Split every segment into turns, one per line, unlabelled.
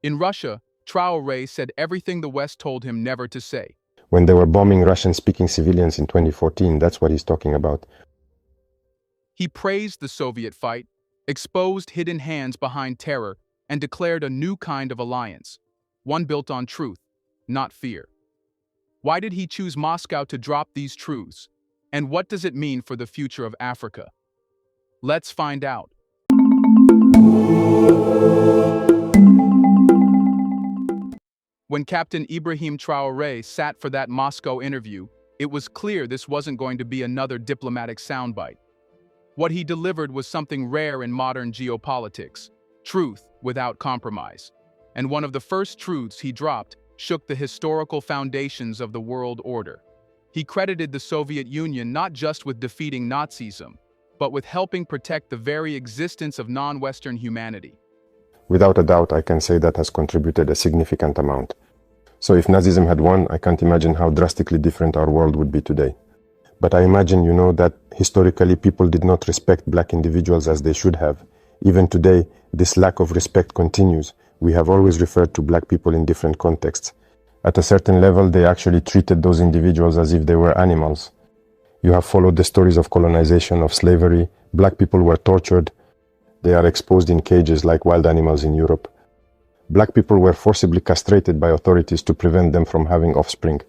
In Russia, Traoré said everything the West told him never to say.
When they were bombing Russian-speaking civilians in 2014, that's what he's talking about.
He praised the Soviet fight, exposed hidden hands behind terror, and declared a new kind of alliance, one built on truth, not fear. Why did he choose Moscow to drop these truths? And what does it mean for the future of Africa? Let's find out. When Captain Ibrahim Traoré sat for that Moscow interview, it was clear this wasn't going to be another diplomatic soundbite. What he delivered was something rare in modern geopolitics: truth without compromise. And one of the first truths he dropped shook the historical foundations of the world order. He credited the Soviet Union not just with defeating Nazism, but with helping protect the very existence of non-Western humanity.
Without a doubt, I can say that has contributed a significant amount. So if Nazism had won, I can't imagine how drastically different our world would be today. But I imagine, that historically people did not respect black individuals as they should have. Even today, this lack of respect continues. We have always referred to black people in different contexts. At a certain level, they actually treated those individuals as if they were animals. You have followed the stories of colonization, of slavery. Black people were tortured. They are exposed in cages like wild animals in Europe. Black people were forcibly castrated by authorities to prevent them from having offspring.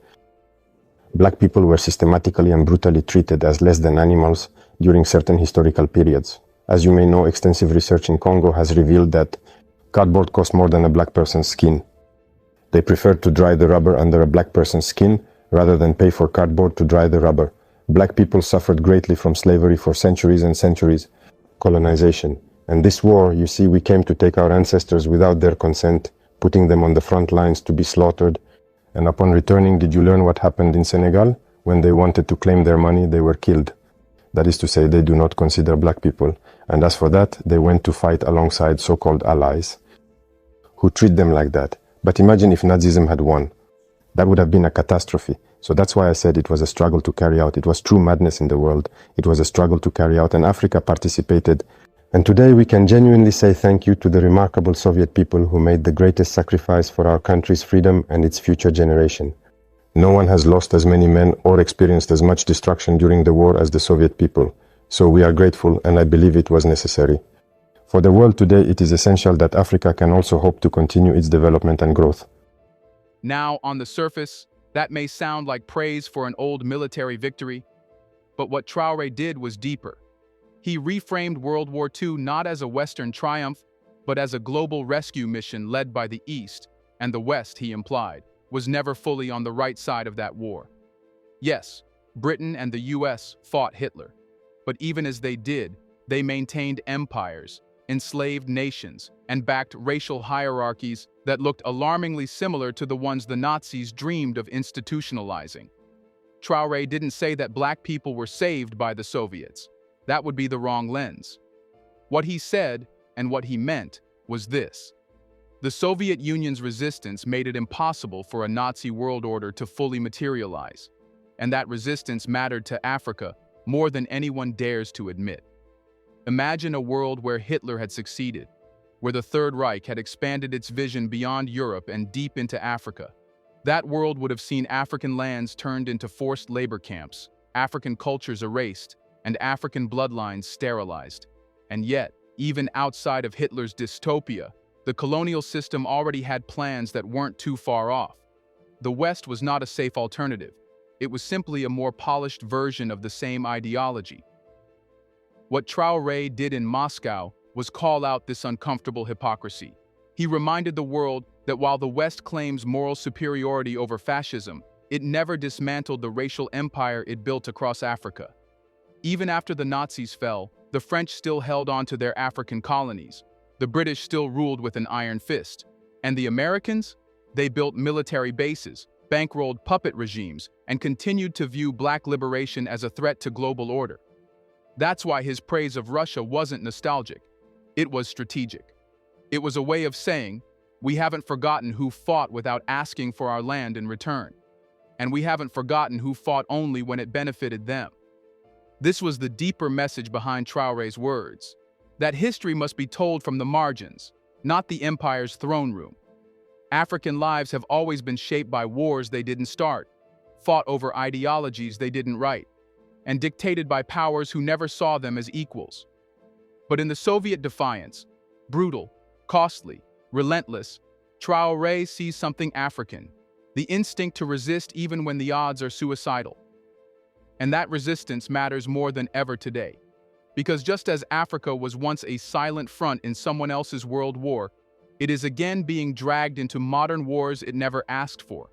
Black people were systematically and brutally treated as less than animals during certain historical periods. As you may know, extensive research in Congo has revealed that cardboard costs more than a black person's skin. They preferred to dry the rubber under a black person's skin rather than pay for cardboard to dry the rubber. Black people suffered greatly from slavery for centuries and centuries. Colonization. And this war, you see, we came to take our ancestors without their consent, putting them on the front lines to be slaughtered. And upon returning, did you learn what happened in Senegal? When they wanted to claim their money, they were killed. That is to say, they do not consider black people. And as for that, they went to fight alongside so-called allies who treat them like that. But imagine if Nazism had won. That would have been a catastrophe. So that's why I said it was a struggle to carry out. It was true madness in the world. It was a struggle to carry out, and Africa participated. And today we can genuinely say thank you to the remarkable Soviet people who made the greatest sacrifice for our country's freedom and its future generation. No one has lost as many men or experienced as much destruction during the war as the Soviet people. So we are grateful, and I believe it was necessary. For the world today, it is essential that Africa can also hope to continue its development and growth.
Now, on the surface, that may sound like praise for an old military victory, but what Traoré did was deeper. He reframed World War II not as a Western triumph, but as a global rescue mission led by the East, and the West, he implied, was never fully on the right side of that war. Yes, Britain and the US fought Hitler, but even as they did, they maintained empires, enslaved nations, and backed racial hierarchies that looked alarmingly similar to the ones the Nazis dreamed of institutionalizing. Traoré didn't say that black people were saved by the Soviets. That would be the wrong lens. What he said, and what he meant, was this: the Soviet Union's resistance made it impossible for a Nazi world order to fully materialize, and that resistance mattered to Africa more than anyone dares to admit. Imagine a world where Hitler had succeeded, where the Third Reich had expanded its vision beyond Europe and deep into Africa. That world would have seen African lands turned into forced labor camps, African cultures erased, and African bloodlines sterilized. And yet, even outside of Hitler's dystopia, the colonial system already had plans that weren't too far off. The West was not a safe alternative. It was simply a more polished version of the same ideology. What Traoré did in Moscow was call out this uncomfortable hypocrisy. He reminded the world that while the West claims moral superiority over fascism, it never dismantled the racial empire it built across Africa. Even after the Nazis fell, the French still held on to their African colonies. The British still ruled with an iron fist. And the Americans? They built military bases, bankrolled puppet regimes, and continued to view black liberation as a threat to global order. That's why his praise of Russia wasn't nostalgic. It was strategic. It was a way of saying, we haven't forgotten who fought without asking for our land in return. And we haven't forgotten who fought only when it benefited them. This was the deeper message behind Traoré's words, that history must be told from the margins, not the empire's throne room. African lives have always been shaped by wars they didn't start, fought over ideologies they didn't write, and dictated by powers who never saw them as equals. But in the Soviet defiance, brutal, costly, relentless, Traoré sees something African, the instinct to resist even when the odds are suicidal. And that resistance matters more than ever today. Because just as Africa was once a silent front in someone else's world war, it is again being dragged into modern wars it never asked for.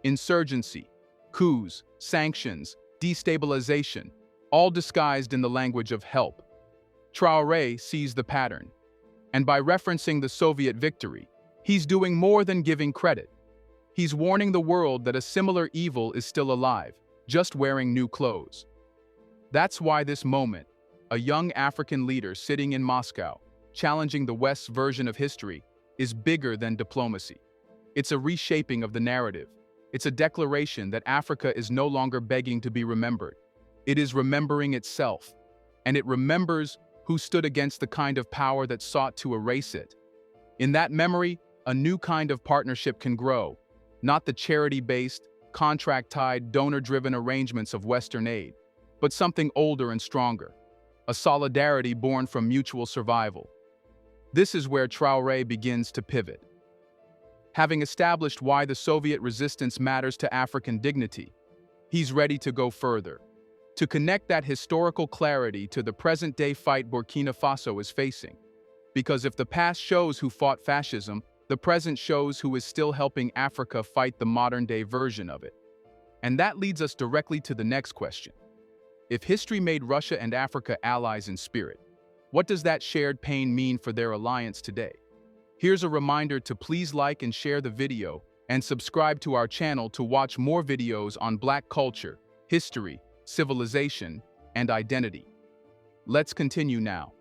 Insurgency, coups, sanctions, destabilization, all disguised in the language of help. Traoré sees the pattern, and by referencing the Soviet victory, he's doing more than giving credit. He's warning the world that a similar evil is still alive, just wearing new clothes. That's why this moment, a young African leader sitting in Moscow, challenging the West's version of history, is bigger than diplomacy. It's a reshaping of the narrative. It's a declaration that Africa is no longer begging to be remembered. It is remembering itself, and it remembers who stood against the kind of power that sought to erase it. In that memory, a new kind of partnership can grow, not the charity-based, contract-tied, donor-driven arrangements of Western aid, but something older and stronger, a solidarity born from mutual survival. This is where Traoré begins to pivot. Having established why the Soviet resistance matters to African dignity, he's ready to go further, to connect that historical clarity to the present-day fight Burkina Faso is facing. Because if the past shows who fought fascism, the present shows who is still helping Africa fight the modern-day version of it. And that leads us directly to the next question. If history made Russia and Africa allies in spirit, what does that shared pain mean for their alliance today? Here's a reminder to please like and share the video and subscribe to our channel to watch more videos on Black culture, history, civilization, and identity. Let's continue now.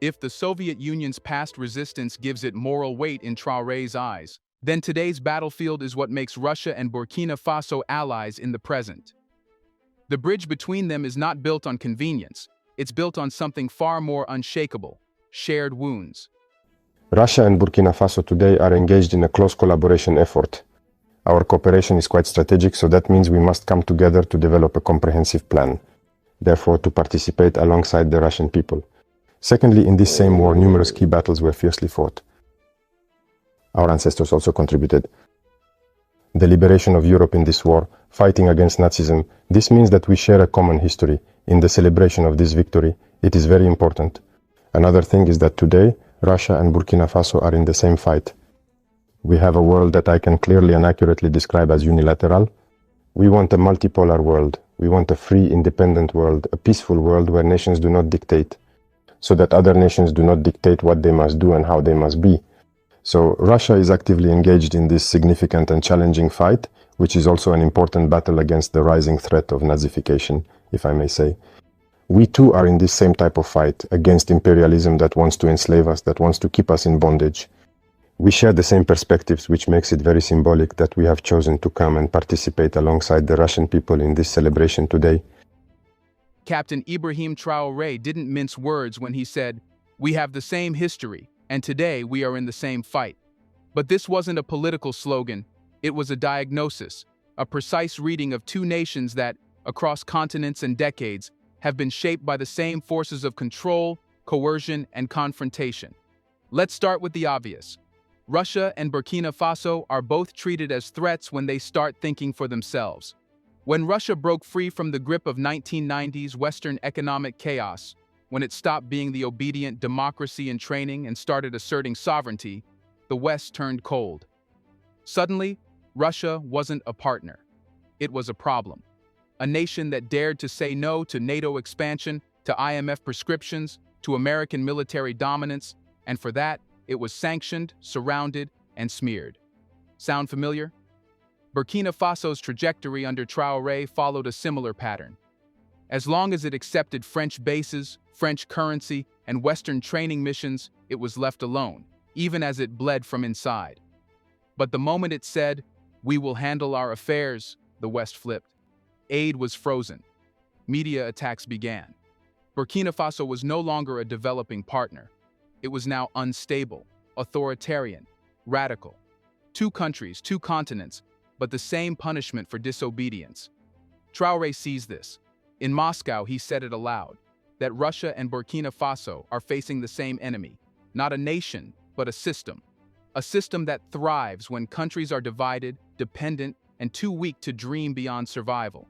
If the Soviet Union's past resistance gives it moral weight in Traoré's eyes, then today's battlefield is what makes Russia and Burkina Faso allies in the present. The bridge between them is not built on convenience, it's built on something far more unshakable: shared wounds.
Russia and Burkina Faso today are engaged in a close collaboration effort. Our cooperation is quite strategic, so that means we must come together to develop a comprehensive plan, therefore to participate alongside the Russian people. Secondly, in this same war, numerous key battles were fiercely fought. Our ancestors also contributed. The liberation of Europe in this war, fighting against Nazism, this means that we share a common history. In the celebration of this victory, it is very important. Another thing is that today, Russia and Burkina Faso are in the same fight. We have a world that I can clearly and accurately describe as unilateral. We want a multipolar world. We want a free, independent world, a peaceful world where nations do not dictate, so that other nations do not dictate what they must do and how they must be. So Russia is actively engaged in this significant and challenging fight, which is also an important battle against the rising threat of Nazification, if I may say. We too are in this same type of fight against imperialism that wants to enslave us, that wants to keep us in bondage. We share the same perspectives, which makes it very symbolic that we have chosen to come and participate alongside the Russian people in this celebration today.
Captain Ibrahim Traoré didn't mince words when he said, "We have the same history, and today we are in the same fight." But this wasn't a political slogan, it was a diagnosis, a precise reading of two nations that, across continents and decades, have been shaped by the same forces of control, coercion, and confrontation. Let's start with the obvious. Russia and Burkina Faso are both treated as threats when they start thinking for themselves. When Russia broke free from the grip of 1990s Western economic chaos, when it stopped being the obedient democracy in training and started asserting sovereignty, the West turned cold. Suddenly, Russia wasn't a partner. It was a problem. A nation that dared to say no to NATO expansion, to IMF prescriptions, to American military dominance, and for that, it was sanctioned, surrounded, and smeared. Sound familiar? Burkina Faso's trajectory under Traoré followed a similar pattern. As long as it accepted French bases, French currency, and Western training missions, it was left alone, even as it bled from inside. But the moment it said, "We will handle our affairs," the West flipped. Aid was frozen. Media attacks began. Burkina Faso was no longer a developing partner. It was now unstable, authoritarian, radical. two countries, two continents, but the same punishment for disobedience. Traoré sees this. In Moscow, he said it aloud, that Russia and Burkina Faso are facing the same enemy, not a nation, but a system. A system that thrives when countries are divided, dependent, and too weak to dream beyond survival.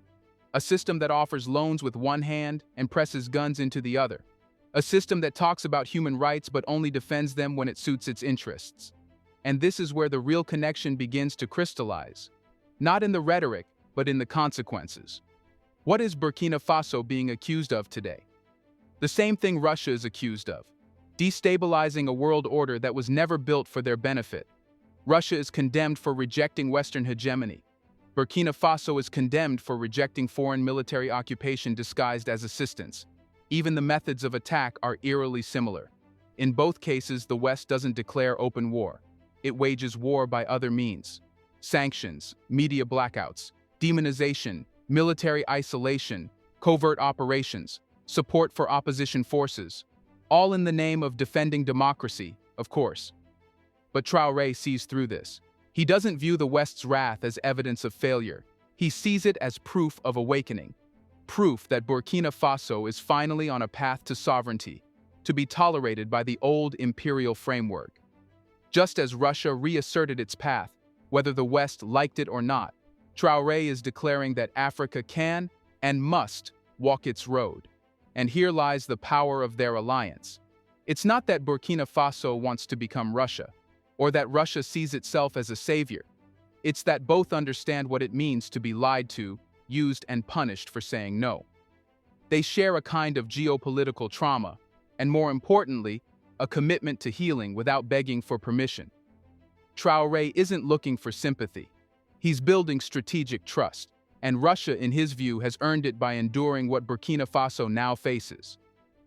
A system that offers loans with one hand and presses guns into the other. A system that talks about human rights but only defends them when it suits its interests. And this is where the real connection begins to crystallize. Not in the rhetoric, but in the consequences. What is Burkina Faso being accused of today? The same thing Russia is accused of. Destabilizing a world order that was never built for their benefit. Russia is condemned for rejecting Western hegemony. Burkina Faso is condemned for rejecting foreign military occupation disguised as assistance. Even the methods of attack are eerily similar. In both cases, the West doesn't declare open war. It wages war by other means. Sanctions, media blackouts, demonization, military isolation, covert operations, support for opposition forces, all in the name of defending democracy, of course. But Traoré sees through this. He doesn't view the West's wrath as evidence of failure. He sees it as proof of awakening. Proof that Burkina Faso is finally on a path to sovereignty, to be tolerated by the old imperial framework. Just as Russia reasserted its path, whether the West liked it or not, Traoré is declaring that Africa can and must walk its road. And here lies the power of their alliance. It's not that Burkina Faso wants to become Russia, or that Russia sees itself as a savior. It's that both understand what it means to be lied to, used, and punished for saying no. They share a kind of geopolitical trauma, and more importantly, a commitment to healing without begging for permission. Traoré isn't looking for sympathy. He's building strategic trust, and Russia, in his view, has earned it by enduring what Burkina Faso now faces: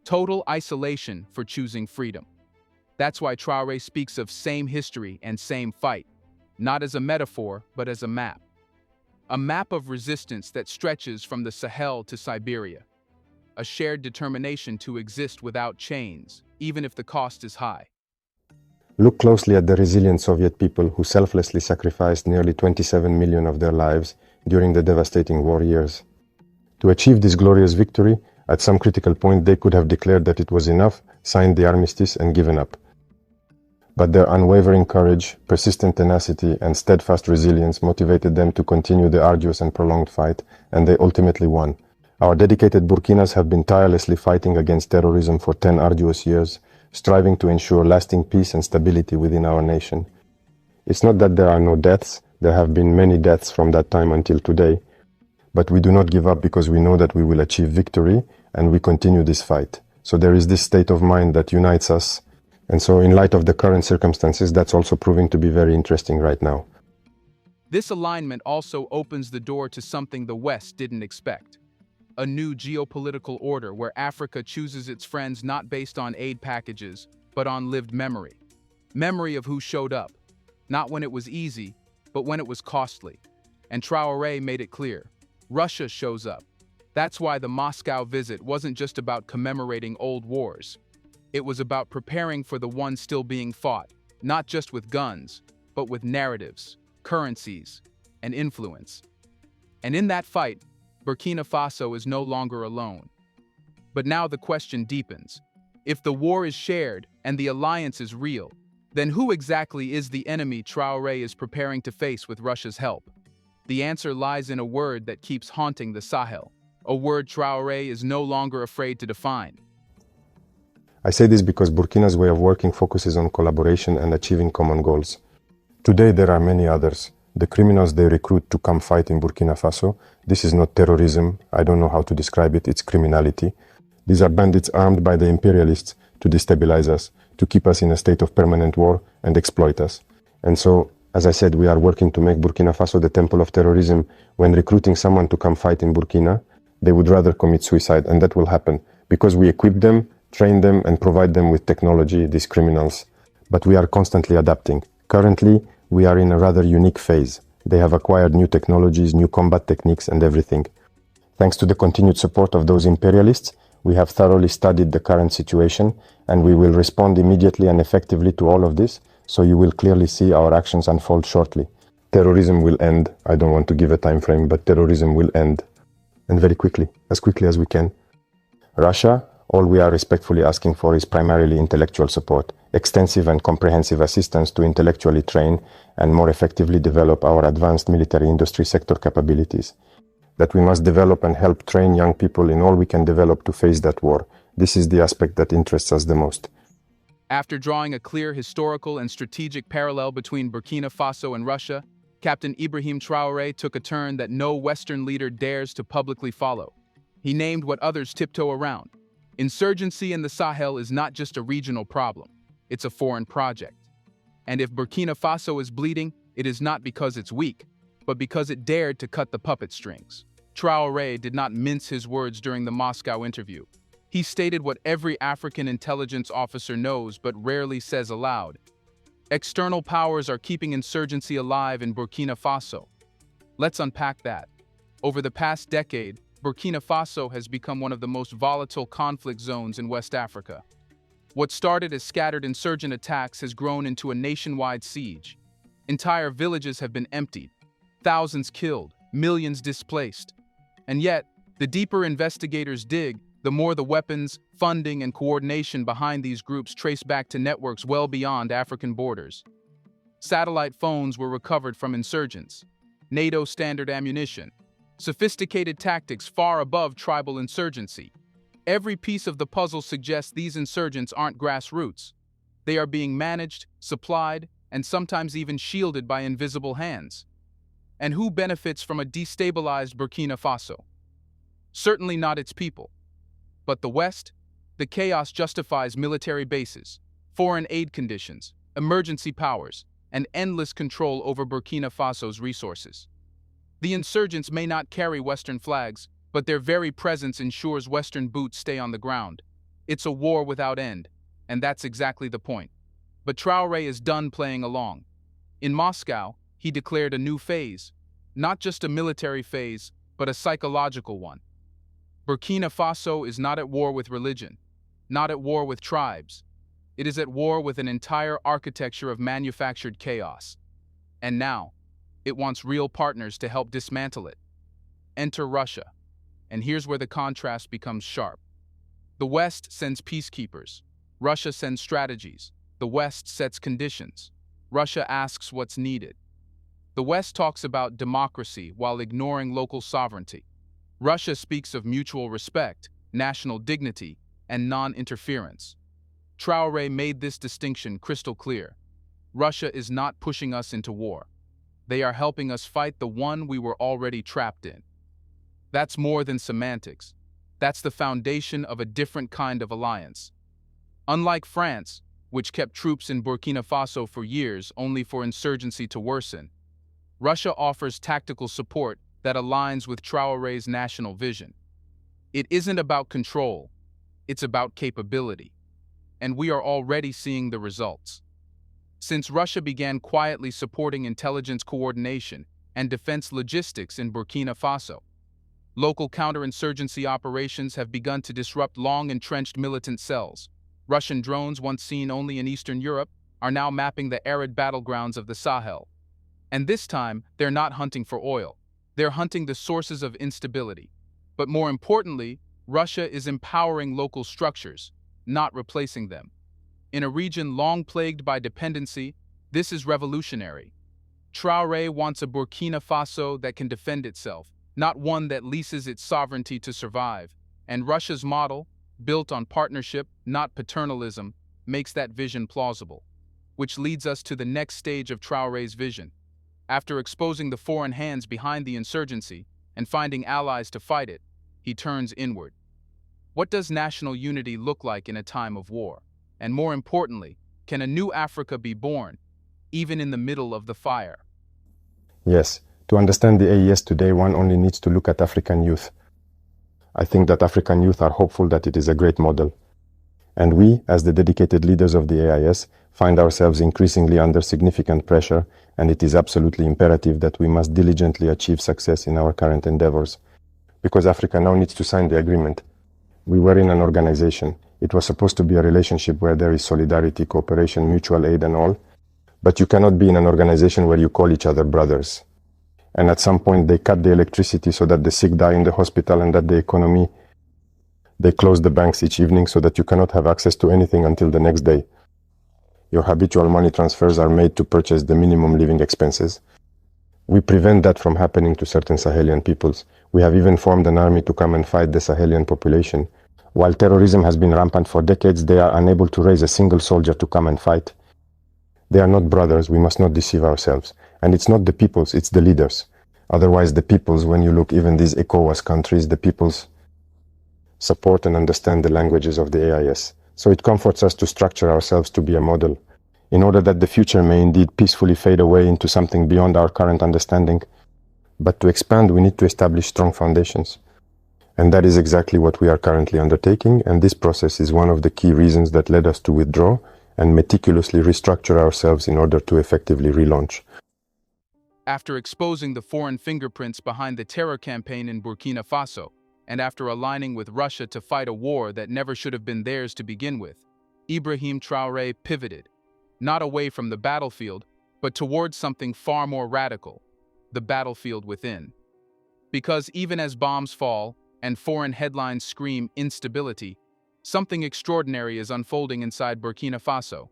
total isolation for choosing freedom. That's why Traoré speaks of same history and same fight, not as a metaphor, but as a map. A map of resistance that stretches from the Sahel to Siberia. A shared determination to exist without chains, even if the cost is high.
Look closely at the resilient Soviet people who selflessly sacrificed nearly 27 million of their lives during the devastating war years. To achieve this glorious victory, at some critical point they could have declared that it was enough, signed the armistice, and given up. But their unwavering courage, persistent tenacity, and steadfast resilience motivated them to continue the arduous and prolonged fight, and they ultimately won. Our dedicated Burkinas have been tirelessly fighting against terrorism for 10 arduous years, striving to ensure lasting peace and stability within our nation. It's not that there are no deaths, there have been many deaths from that time until today, but we do not give up because we know that we will achieve victory, and we continue this fight. So there is this state of mind that unites us, and so in light of the current circumstances, that's also proving to be very interesting right now.
This alignment also opens the door to something the West didn't expect. A new geopolitical order where Africa chooses its friends not based on aid packages, but on lived memory. Memory of who showed up, not when it was easy, but when it was costly. And Traoré made it clear, Russia shows up. That's why the Moscow visit wasn't just about commemorating old wars. It was about preparing for the one still being fought, not just with guns, but with narratives, currencies, and influence. And in that fight, Burkina Faso is no longer alone. But now the question deepens. If the war is shared and the alliance is real, then who exactly is the enemy Traoré is preparing to face with Russia's help? The answer lies in a word that keeps haunting the Sahel, a word Traoré is no longer afraid to define.
I say this because Burkina's way of working focuses on collaboration and achieving common goals. Today there are many others. The criminals they recruit to come fight in Burkina Faso, this is not terrorism, I don't know how to describe it, it's criminality. These are bandits armed by the imperialists to destabilize us, to keep us in a state of permanent war and exploit us. And so, as I said, we are working to make Burkina Faso the temple of terrorism. When recruiting someone to come fight in Burkina, they would rather commit suicide, and that will happen because we equip them, train them, and provide them with technology, these criminals. But we are constantly adapting. Currently, we are in a rather unique phase. They have acquired new technologies, new combat techniques, and everything. Thanks to the continued support of those imperialists, we have thoroughly studied the current situation, and we will respond immediately and effectively to all of this So you will clearly see our actions unfold shortly. Terrorism will end. I don't want to give a time frame, but terrorism will end. And very quickly as we can. Russia, all we are respectfully asking for is primarily intellectual support, extensive and comprehensive assistance to intellectually train and more effectively develop our advanced military industry sector capabilities. That we must develop and help train young people in all we can develop to face that war. This is the aspect that interests us the most.
After drawing a clear historical and strategic parallel between Burkina Faso and Russia, Captain Ibrahim Traoré took a turn that no Western leader dares to publicly follow. He named what others tiptoe around. Insurgency in the Sahel is not just a regional problem, it's a foreign project. And if Burkina Faso is bleeding, it is not because it's weak, but because it dared to cut the puppet strings. Traoré did not mince his words during the Moscow interview. He stated what every African intelligence officer knows but rarely says aloud. External powers are keeping insurgency alive in Burkina Faso. Let's unpack that. Over the past decade, Burkina Faso has become one of the most volatile conflict zones in West Africa. What started as scattered insurgent attacks has grown into a nationwide siege. Entire villages have been emptied, thousands killed, millions displaced. And yet, the deeper investigators dig, the more the weapons, funding, and coordination behind these groups trace back to networks well beyond African borders. Satellite phones were recovered from insurgents, NATO standard ammunition, sophisticated tactics far above tribal insurgency. Every piece of the puzzle suggests these insurgents aren't grassroots. They are being managed, supplied, and sometimes even shielded by invisible hands. And who benefits from a destabilized Burkina Faso? Certainly not its people. But the West? The chaos justifies military bases, foreign aid conditions, emergency powers, and endless control over Burkina Faso's resources. The insurgents may not carry Western flags, but their very presence ensures Western boots stay on the ground. It's a war without end, and that's exactly the point. But Traoré is done playing along. In Moscow, he declared a new phase, not just a military phase, but a psychological one. Burkina Faso is not at war with religion, not at war with tribes. It is at war with an entire architecture of manufactured chaos. And now, it wants real partners to help dismantle it. Enter Russia. And here's where the contrast becomes sharp. The West sends peacekeepers. Russia sends strategies. The West sets conditions. Russia asks what's needed. The West talks about democracy while ignoring local sovereignty. Russia speaks of mutual respect, national dignity, and non-interference. Traoré made this distinction crystal clear. Russia is not pushing us into war. They are helping us fight the one we were already trapped in. That's more than semantics. That's the foundation of a different kind of alliance. Unlike France, which kept troops in Burkina Faso for years only for insurgency to worsen, Russia offers tactical support that aligns with Traoré's national vision. It isn't about control, it's about capability. And we are already seeing the results. Since Russia began quietly supporting intelligence coordination and defense logistics in Burkina Faso, local counterinsurgency operations have begun to disrupt long-entrenched militant cells. Russian drones, once seen only in Eastern Europe, are now mapping the arid battlegrounds of the Sahel. And this time, they're not hunting for oil. They're hunting the sources of instability. But more importantly, Russia is empowering local structures, not replacing them. In a region long plagued by dependency, this is revolutionary. Traoré wants a Burkina Faso that can defend itself, not one that leases its sovereignty to survive. And Russia's model, built on partnership, not paternalism, makes that vision plausible. Which leads us to the next stage of Traoré's vision. After exposing the foreign hands behind the insurgency and finding allies to fight it, he turns inward. What does national unity look like in a time of war? And more importantly, can a new Africa be born, even in the middle of the fire?
Yes, to understand the AES today, one only needs to look at African youth. I think that African youth are hopeful that it is a great model. And we, as the dedicated leaders of the AIS, find ourselves increasingly under significant pressure, and it is absolutely imperative that we must diligently achieve success in our current endeavors. Because Africa now needs to sign the agreement. We were in an organization. It was supposed to be a relationship where there is solidarity, cooperation, mutual aid and all. But you cannot be in an organization where you call each other brothers. And at some point they cut the electricity so that the sick die in the hospital, and that the economy, they close the banks each evening so that you cannot have access to anything until the next day. Your habitual money transfers are made to purchase the minimum living expenses. We prevent that from happening to certain Sahelian peoples. We have even formed an army to come and fight the Sahelian population. While terrorism has been rampant for decades, they are unable to raise a single soldier to come and fight. They are not brothers. We must not deceive ourselves. And it's not the peoples, it's the leaders. Otherwise, the peoples, when you look even these ECOWAS countries, the peoples support and understand the languages of the AIS. So it comforts us to structure ourselves to be a model, in order that the future may indeed peacefully fade away into something beyond our current understanding. But to expand, we need to establish strong foundations. And that is exactly what we are currently undertaking, and this process is one of the key reasons that led us to withdraw and meticulously restructure ourselves in order to effectively relaunch.
After exposing the foreign fingerprints behind the terror campaign in Burkina Faso, and after aligning with Russia to fight a war that never should have been theirs to begin with, Ibrahim Traoré pivoted, not away from the battlefield, but towards something far more radical, the battlefield within. Because even as bombs fall and foreign headlines scream instability, something extraordinary is unfolding inside Burkina Faso.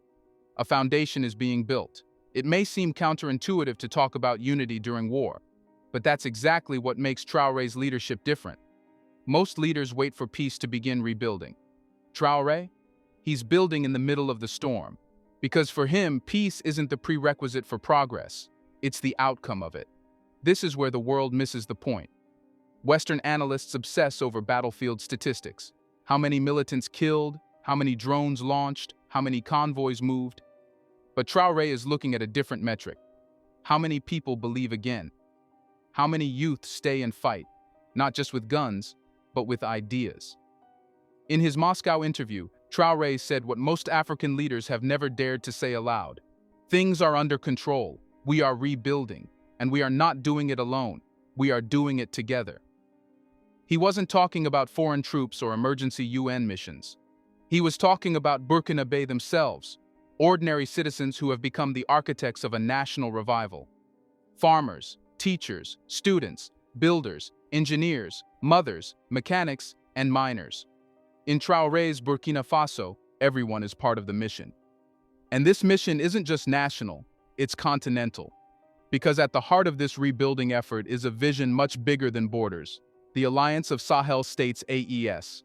A foundation is being built. It may seem counterintuitive to talk about unity during war, but that's exactly what makes Traoré's leadership different. Most leaders wait for peace to begin rebuilding. Traoré? He's building in the middle of the storm. Because for him, peace isn't the prerequisite for progress, it's the outcome of it. This is where the world misses the point. Western analysts obsess over battlefield statistics. How many militants killed, how many drones launched, how many convoys moved. But Traoré is looking at a different metric. How many people believe again? How many youth stay and fight, not just with guns, but with ideas? In his Moscow interview, Traoré said what most African leaders have never dared to say aloud. Things are under control, we are rebuilding, and we are not doing it alone, we are doing it together. He wasn't talking about foreign troops or emergency UN missions. He was talking about Burkinabe themselves, ordinary citizens who have become the architects of a national revival. Farmers, teachers, students, builders, engineers, mothers, mechanics, and miners. In Traoré's Burkina Faso, everyone is part of the mission. And this mission isn't just national, it's continental. Because at the heart of this rebuilding effort is a vision much bigger than borders, the Alliance of Sahel States AES.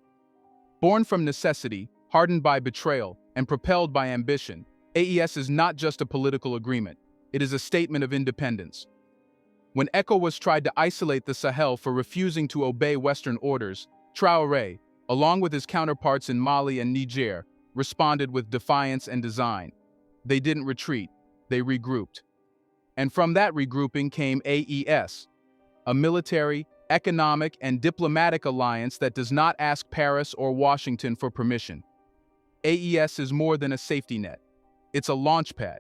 Born from necessity, hardened by betrayal, and propelled by ambition, AES is not just a political agreement, it is a statement of independence. When ECOWAS tried to isolate the Sahel for refusing to obey Western orders, Traoré, along with his counterparts in Mali and Niger, responded with defiance and design. They didn't retreat, they regrouped. And from that regrouping came AES, a military, economic, and diplomatic alliance that does not ask Paris or Washington for permission. AES is more than a safety net. It's a launchpad.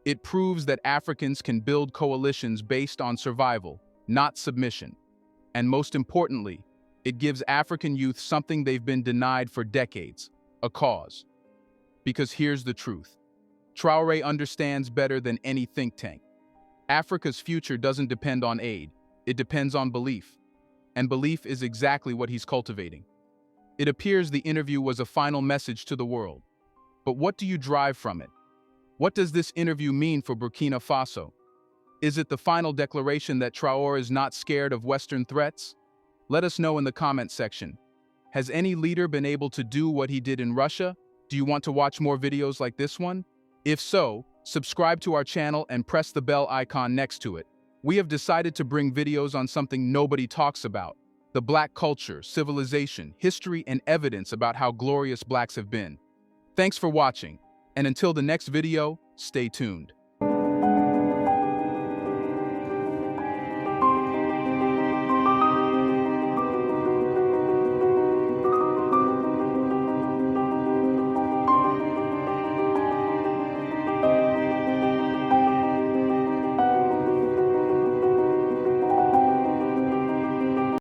It proves that Africans can build coalitions based on survival, not submission. And most importantly, it gives African youth something they've been denied for decades, a cause. Because here's the truth. Traoré understands better than any think tank. Africa's future doesn't depend on aid, it depends on belief. And belief is exactly what he's cultivating. It appears the interview was a final message to the world. But what do you drive from it? What does this interview mean for Burkina Faso? Is it the final declaration that Traoré is not scared of Western threats? Let us know in the comment section. Has any leader been able to do what he did in Russia? Do you want to watch more videos like this one? If so, subscribe to our channel and press the bell icon next to it. We have decided to bring videos on something nobody talks about: the Black culture, civilization, history, and evidence about how glorious Blacks have been. Thanks for watching, and until the next video, stay tuned.